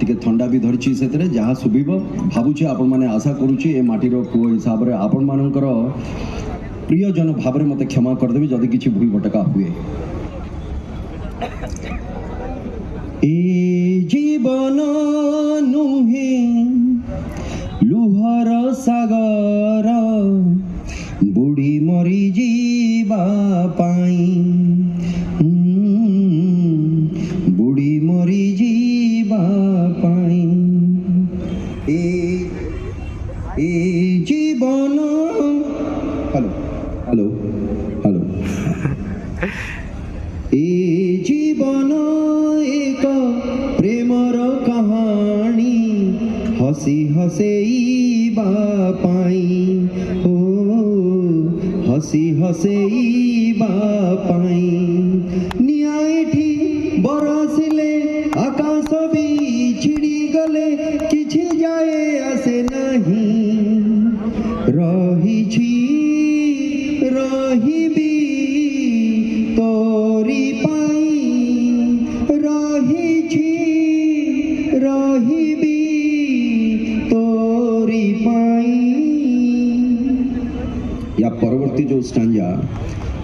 टिके थंडा भी धरछि सेतरे जहाँ सुबिब भाबुछि आपण माने आशा करूछि ए माटीर पुओ हिसाब रे आपण मानकर प्रियजन भाव में मत क्षमा करदेवी जदि किसी भूल भटका हुए। ए जीवन नुहे लुहर सागर बुढ़ी मरी जीवा पाई बुढ़ी मरी जीवा पाई ए जीवन हेलो हेलो हेलो ए जीवन एक प्रेमर कहानी हसी हसेइबा पाई ओ हसी हसेइबा पाई निआठी बरसिले आकाश भी छिड़ी गले किछि जाए आसे नहीं रही रहिबी तोरी पाई रहिबी तोरी पाई। या परवर्ती जो स्टांजा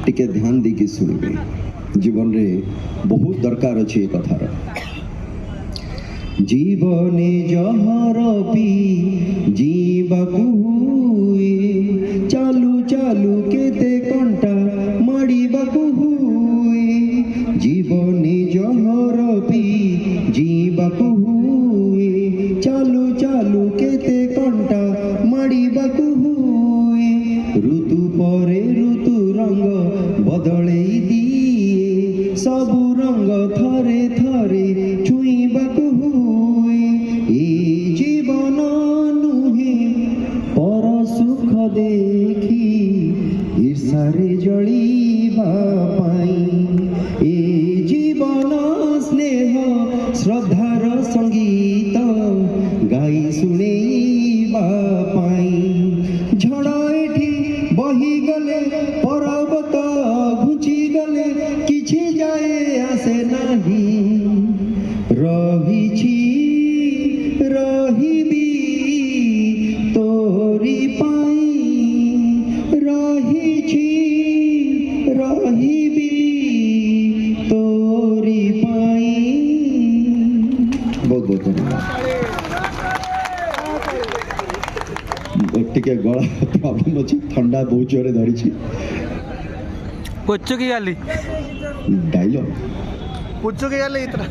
टिके ध्यान दी शुणवे जीवन रे बहुत दरकार अच्छे कथार जीवने जहर पी जीवाकू हुए चालू चालू केते कंटा माड़ीबाकू हुए जीवने जहर पी जीवाकू हुए चालू चालू केते कंटा माड़ीबाकू हुए ऋतु परे ऋतु रंग बदले दिए सबु रंग थरे थरे छुईबाकू देखी ईर्षारे जलिबा पाई ए जीवन स्नेह श्रद्धार संगीत गाई शुणेबा पाई झड़ एठी बही गले पर्वत घुची गले किछि जाए आसे नहीं रहिछि रहिबी तोरी पाई रहिबी तोरी पाई। बहुत बहुत धन्यवाद। टिके गला प्रॉब्लम अच्छी ठंडा बहुत जोरे धरी पुच्चुकी गाली डायलॉग पुच्चुकी गाली इतना